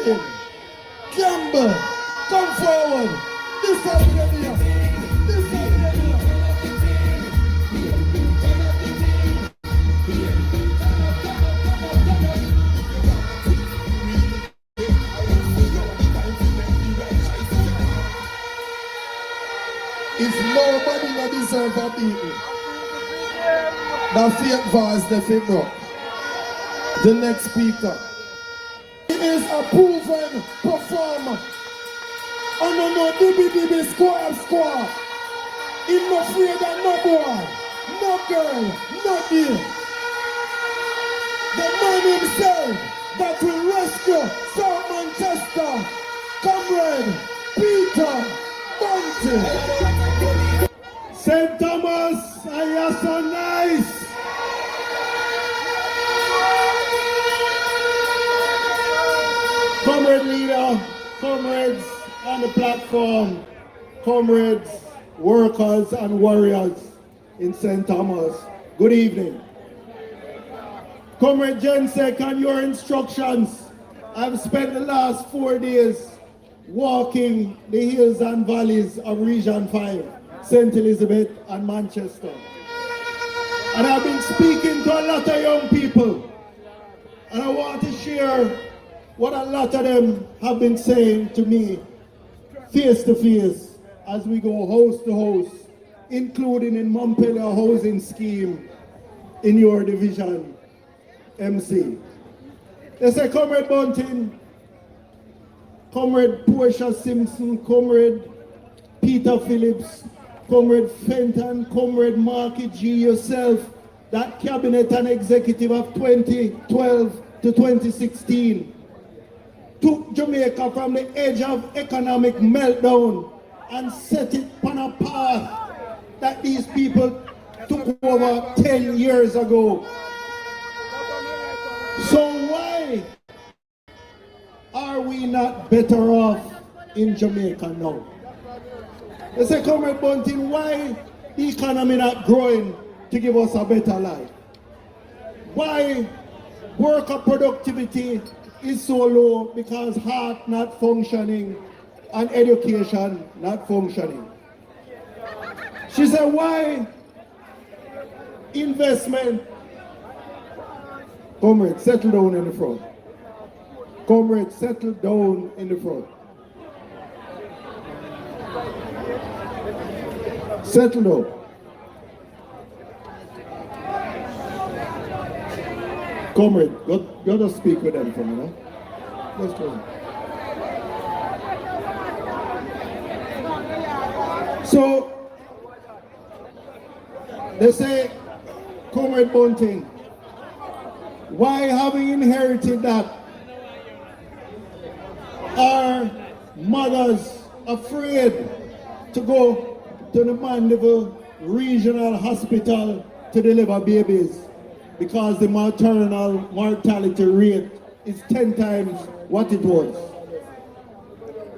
gambling, gamble, come forward. This time we get here. This time we get here. If nobody not deserve a beating, the fake voice the fake broke. The next speaker. He is a proven performer. And no dibby square. He's not afraid of no boy, no girl, no deal. The man himself that will rescue South Manchester, Comrade Peter Bunty. St. Thomas, you are so nice. Comrade leader, comrades on the platform, comrades, workers and warriors in St. Thomas, good evening. Comrade Jensek, on your instructions, I've spent the last 4 days walking the hills and valleys of Region 5, St. Elizabeth and Manchester. And I've been speaking to a lot of young people, and I want to share what a lot of them have been saying to me face to face as we go house to house, including in Montpellier housing scheme in your division, MC. They say, Comrade Bunting, Comrade Portia Simpson, Comrade Peter Phillips, Comrade Fenton, Comrade Marky G, yourself, that cabinet and executive of 2012 to 2016, took Jamaica from the edge of economic meltdown and set it on a path that these people took over 10 years ago. So why are we not better off in Jamaica now? They say, Comrade Bunting, why the economy not growing to give us a better life? Why worker productivity is so low? Because heart not functioning and education not functioning. She said, why investment? Comrade, settle down in the front. Comrade, settle down in the front. Settle down. Comrade, you gotta speak with them for me, no? Let's go. So, they say, Comrade Bunting, why having inherited that, are mothers afraid to go to the Mandeville Regional Hospital to deliver babies because the maternal mortality rate is 10 times what it was?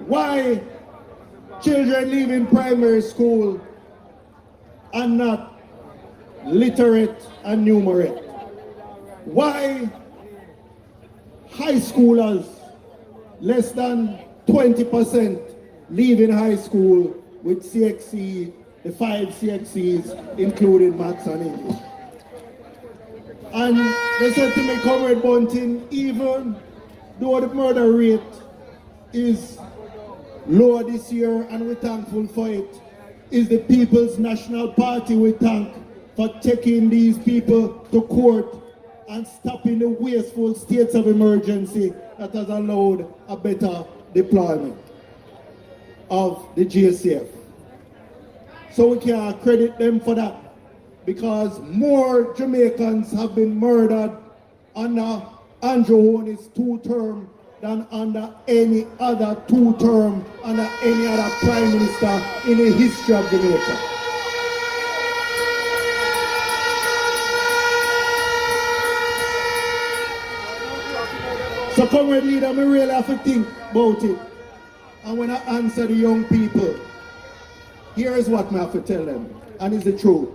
Why children leaving primary school are not literate and numerate? Why high schoolers, less than 20% leaving high school with CXC, the 5 CXCs, including maths and English? And they said to me, Comrade Bunting, even though the murder rate is lower this year and we're thankful for it, is the People's National Party we thank for taking these people to court and stopping the wasteful states of emergency that has allowed a better deployment of the GSF. So we can credit them for that, because more Jamaicans have been murdered under Andrew Honey's 2-term than under any other 2-term under any other prime minister in the history of Jamaica. So, Comrade Leader, I really have to think about it. And when I answer the young people, here is what I have to tell them, and it's the truth.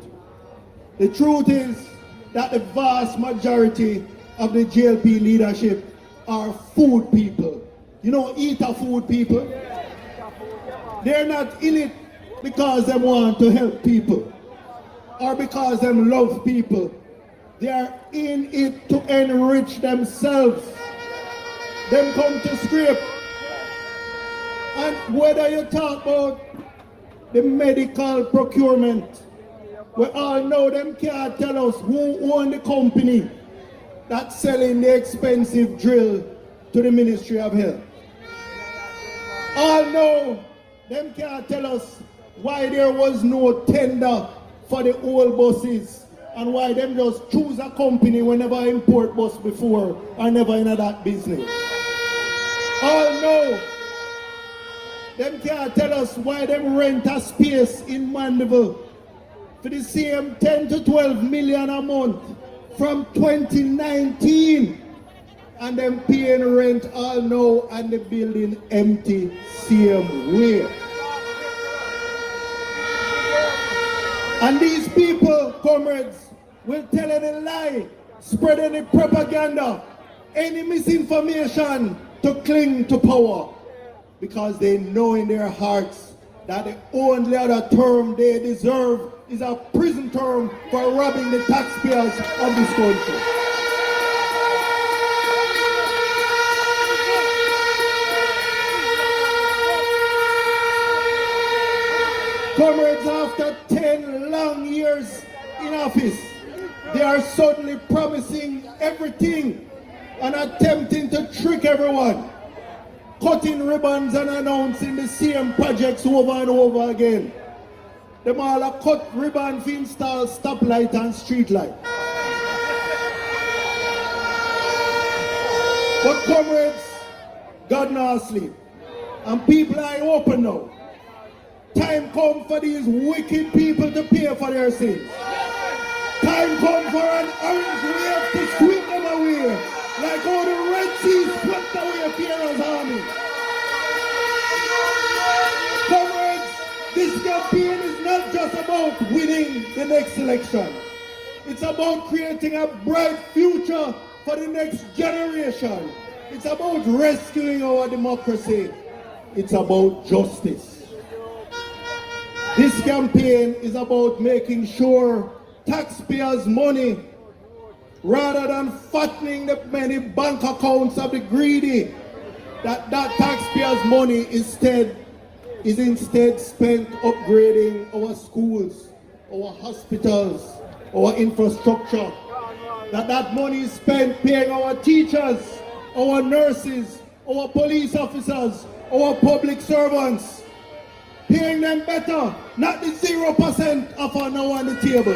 The truth is that the vast majority of the JLP leadership are food people. eater food people. They're not in it because they want to help people or because they love people. They are in it to enrich themselves. Them come to scrape. And whether you talk about the medical procurement, we all know them can't tell us who own the company that's selling the expensive drill to the Ministry of Health. All know them can't tell us why there was no tender for the old buses and why them just choose a company whenever import bus before or never in that business. All know them can't tell us why them rent a space in Mandeville for the same 10 to 12 million a month from 2019 and them paying rent all now and the building empty same way. And these people, comrades, will tell any lie, spread any propaganda, any misinformation to cling to power because they know in their hearts that the only other term they deserve is a prison term for robbing the taxpayers of this country. Comrades, after 10 long years in office, they are suddenly promising everything and attempting to trick everyone, cutting ribbons and announcing the same projects over and over again. Them all are cut ribbon to install stoplight and street light. But comrades, God not asleep. And people are open now. Time come for these wicked people to pay for their sins. Time come for an orange wave to sweep them away, like how the Red Sea swept away Pharaoh's army. Comrades, this campaign is not just about winning the next election. It's about creating a bright future for the next generation. It's about rescuing our democracy. It's about justice. This campaign is about making sure taxpayers' money, rather than fattening the many bank accounts of the greedy, that taxpayers' money is instead spent upgrading our schools, our hospitals, our infrastructure. That money is spent paying our teachers, our nurses, our police officers, our public servants, paying them better, not the 0% offer now on the table.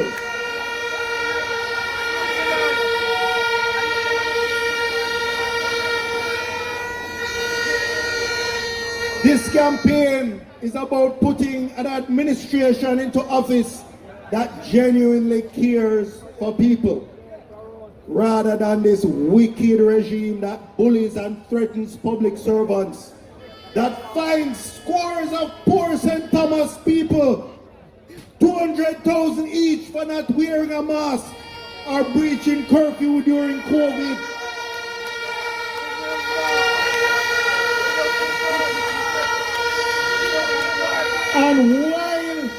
This campaign is about putting an administration into office that genuinely cares for people, rather than this wicked regime that bullies and threatens public servants, that finds scores of poor St. Thomas people 200,000 each for not wearing a mask or breaching curfew during COVID. And while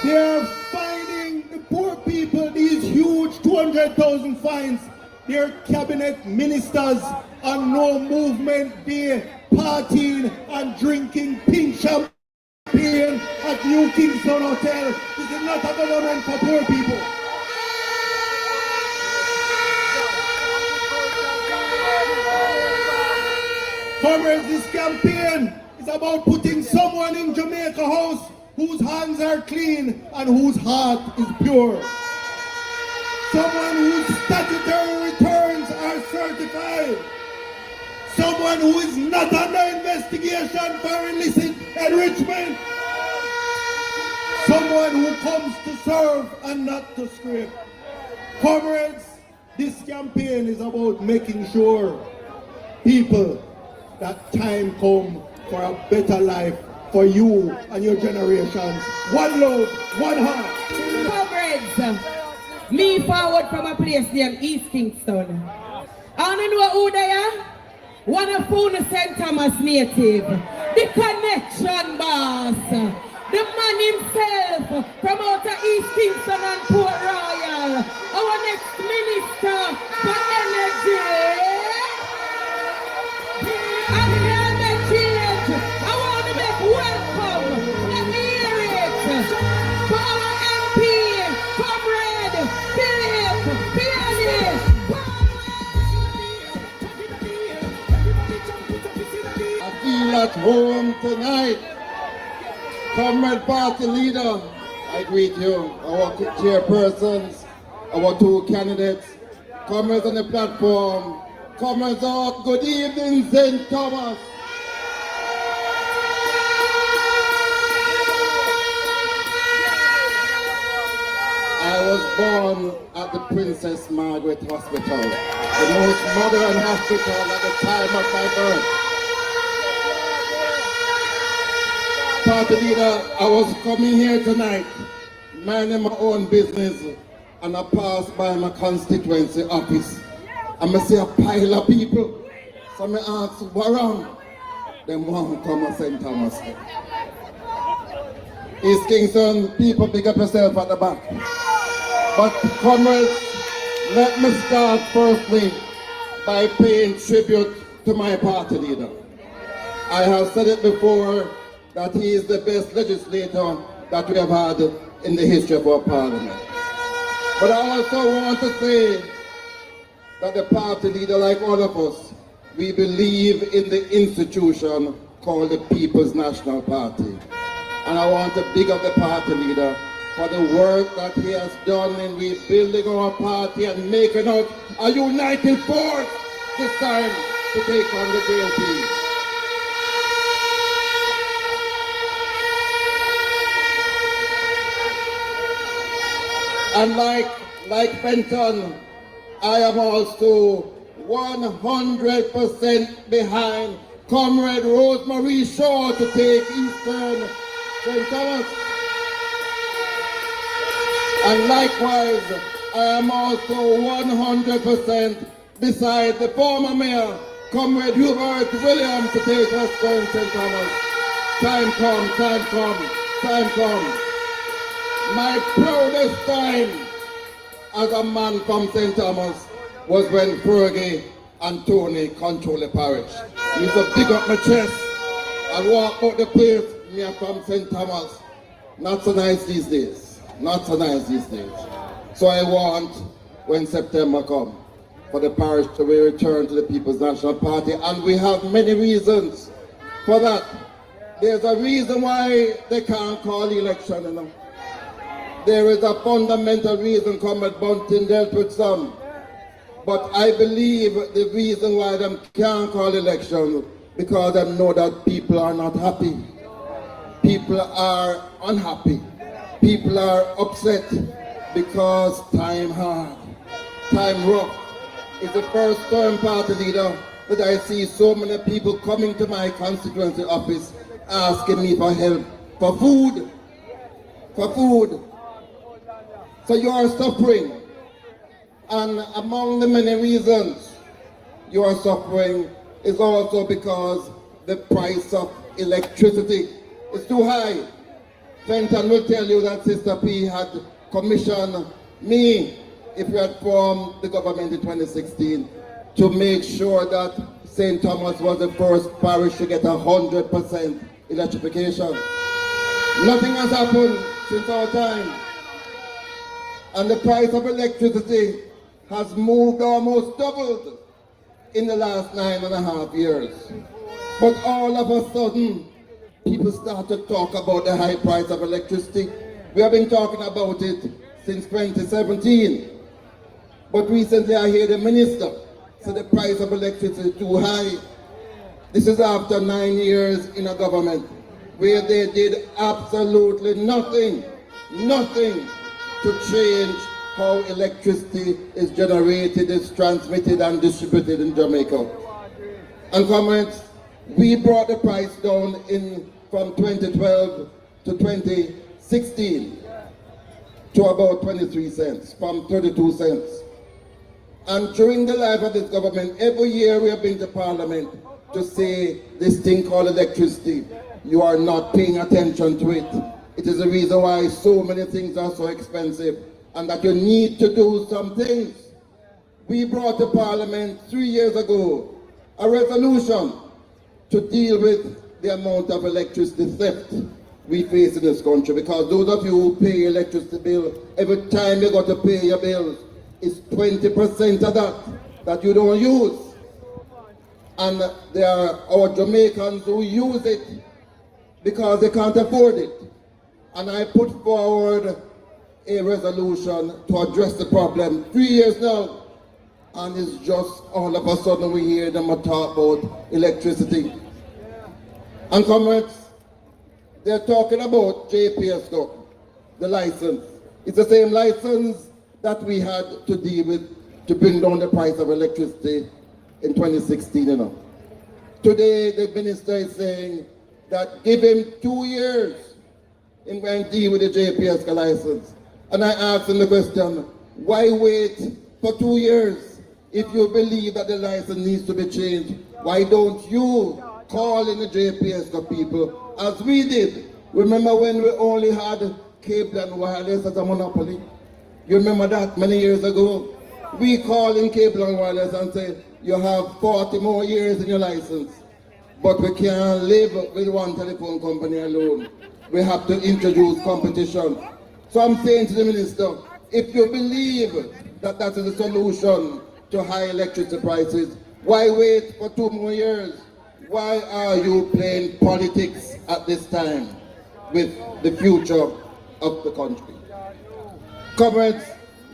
they're finding the poor people these huge 200,000 fines, their cabinet ministers on no movement day partying and drinking pink champagne at New Kingston Hotel. This is not a government for poor people. Comrades, this campaign is about putting someone in Jamaica House whose hands are clean and whose heart is pure. Someone whose statutory returns are certified. Someone who is not under investigation for illicit enrichment. Someone who comes to serve and not to scrape. Comrades, this campaign is about making sure people that time come for a better life for you and your generations. One love, one heart. Comrades, me forward from a place named East Kingston. I don't know who they are. one of whom St. Thomas native, the connection boss, the man himself from out of East Kingston and Port Royal, our next minister for energy. And climate change, I want to make welcome, let me hear it, for our MP, Comrade Philip PNP. I feel at home tonight. Comrade Party Leader, I greet you, our chairpersons, our two candidates, comrades on the platform, comrades out, good evening, St. Thomas. I was born at the Princess Margaret Hospital, the most modern hospital at the time of my birth. Party Leader, I was coming here tonight, minding my own business, and I passed by my constituency office. And I see a pile of people. So I ask, what wrong? Them won't come to St. Thomas. East Kingston, people pick up yourself at the back. But comrades, let me start firstly by paying tribute to my party leader. I have said it before, that he is the best legislator that we have had in the history of our parliament. But I also want to say that the party leader, like all of us, we believe in the institution called the People's National Party. And I want to big up the party leader for the work that he has done in rebuilding our party and making us a united force this time to take on the PNP. And like Fenton, I am also 100% behind Comrade Rosemary Shaw to take Eastern St. Thomas. And likewise, I am also 100% beside the former mayor, Comrade Hubert Williams, to take Western St. Thomas. Time come, time come, time come. My proudest time as a man from St. Thomas was when Fergie and Tony controlled the parish. I used to pick up my chest and walk out the place. Me I'm from St. Thomas. Not so nice these days. Not so nice these days. So I want, when September comes, for the parish to return to the People's National Party, and we have many reasons for that. There's a reason why they can't call the election, you know. There is a fundamental reason Comrade Bunting dealt with some. But I believe the reason why they can't call election because they know that people are not happy. People are unhappy. People are upset because time hard, time rough. It's the first term party leader that I see so many people coming to my constituency office asking me for help, for food, for food. So you are suffering, and among the many reasons you are suffering is also because the price of electricity is too high. Fenton will tell you that Sister P had commissioned me, if we had formed the government in 2016, to make sure that St. Thomas was the first parish to get 100% electrification. Nothing has happened since our time. And the price of electricity has moved almost doubled in the last 9.5 years. But all of a sudden, people start to talk about the high price of electricity. We have been talking about it since 2017. But recently I hear the minister say the price of electricity is too high. This is after 9 years in a government where they did absolutely nothing to change how electricity is generated, is transmitted and distributed in Jamaica. And comrades, we brought the price down from 2012 to 2016 to about 23 cents, from 32 cents. And during the life of this government, every year we have been to Parliament to say this thing called electricity. You are not paying attention to it. It is the reason why so many things are so expensive and that you need to do some things. We brought to Parliament 3 years ago a resolution to deal with the amount of electricity theft we face in this country, because those of you who pay your electricity bill, every time you got to pay your bills, it's 20% of that you don't use. And there are our Jamaicans who use it because they can't afford it. And I put forward a resolution to address the problem 3 years now. And it's just all of a sudden we hear them talk about electricity. And comrades, they're talking about JPS now, the license. It's the same license that we had to deal with to bring down the price of electricity in 2016, you know. Today, the minister is saying that give him 2 years in going to deal with the JPS license. And I asked him the question, why wait for 2 years if you believe that the license needs to be changed? Why don't you call in the JPS people as we did? Remember when we only had cable and wireless as a monopoly? You remember that many years ago? We call in cable and wireless and say, you have 40 more years in your license, but we can't live with one telephone company alone. We have to introduce competition. So I'm saying to the minister, if you believe that that is the solution to high electricity prices, why wait for 2 more years? Why are you playing politics at this time with the future of the country? Comrades,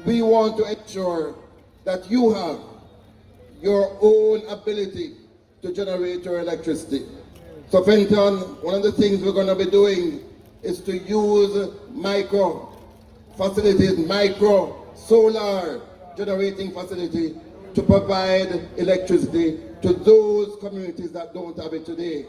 we want to ensure that you have your own ability to generate your electricity. So Fenton, one of the things we're going to be doing is to use micro facilities, micro solar generating facility to provide electricity to those communities that don't have it today.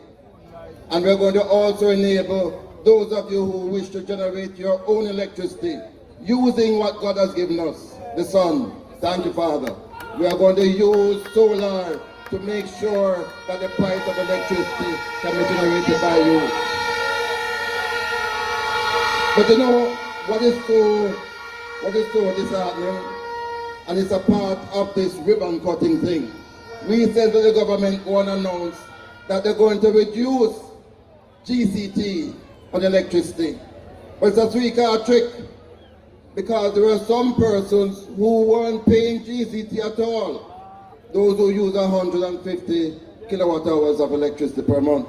And we're going to also enable those of you who wish to generate your own electricity using what God has given us, the sun. Thank you, Father. We are going to use solar to make sure that the price of electricity can be generated by you. But you know, what is so disheartening, and it's a part of this ribbon cutting thing. Recently the government going to announce that they're going to reduce GCT on electricity. But it's a 3-card trick, because there are some persons who weren't paying GCT at all. Those who use 150 kilowatt hours of electricity per month.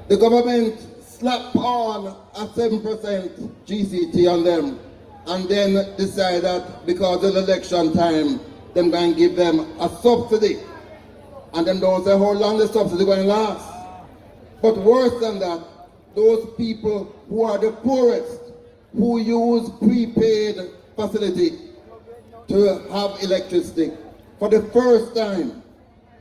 The government slapped on a 7% GCT on them, and then decide that because it's election time, they're going to give them a subsidy. And then don't say how long the subsidy is going to last. But worse than that, those people who are the poorest, who use prepaid facility to have electricity, for the first time,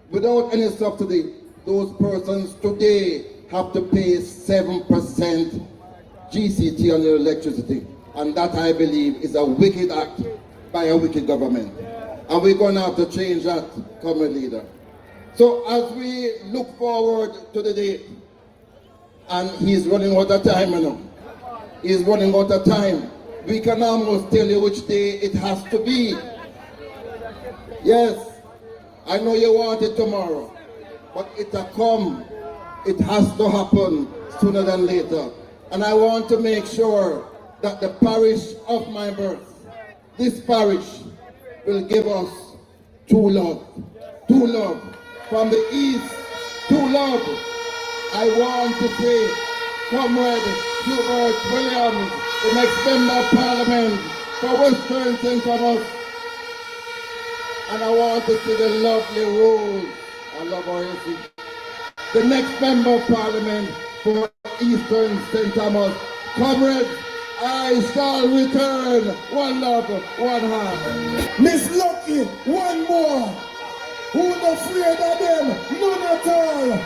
without any subsidy, those persons today have to pay 7% GCT on their electricity. And that, I believe, is a wicked act by a wicked government. And we're going to have to change that, Comrade Leader. So as we look forward to the date, and he's running out of time, you know. He's running out of time. We can almost tell you which day it has to be. Yes, I know you want it tomorrow, but it'll come. It has to happen sooner than later. And I want to make sure that the parish of my birth, this parish, will give us true love. True love. From the east, true love. I want to say, Comrade Hubert Williams, the next member of Parliament for Western St. Thomas. And I want to see the lovely Rose. I love her. The next member of Parliament for Eastern St. Thomas. Comrades, I shall return. One love, one heart. Miss Lucky, one more. Who not afraid of them? None at all.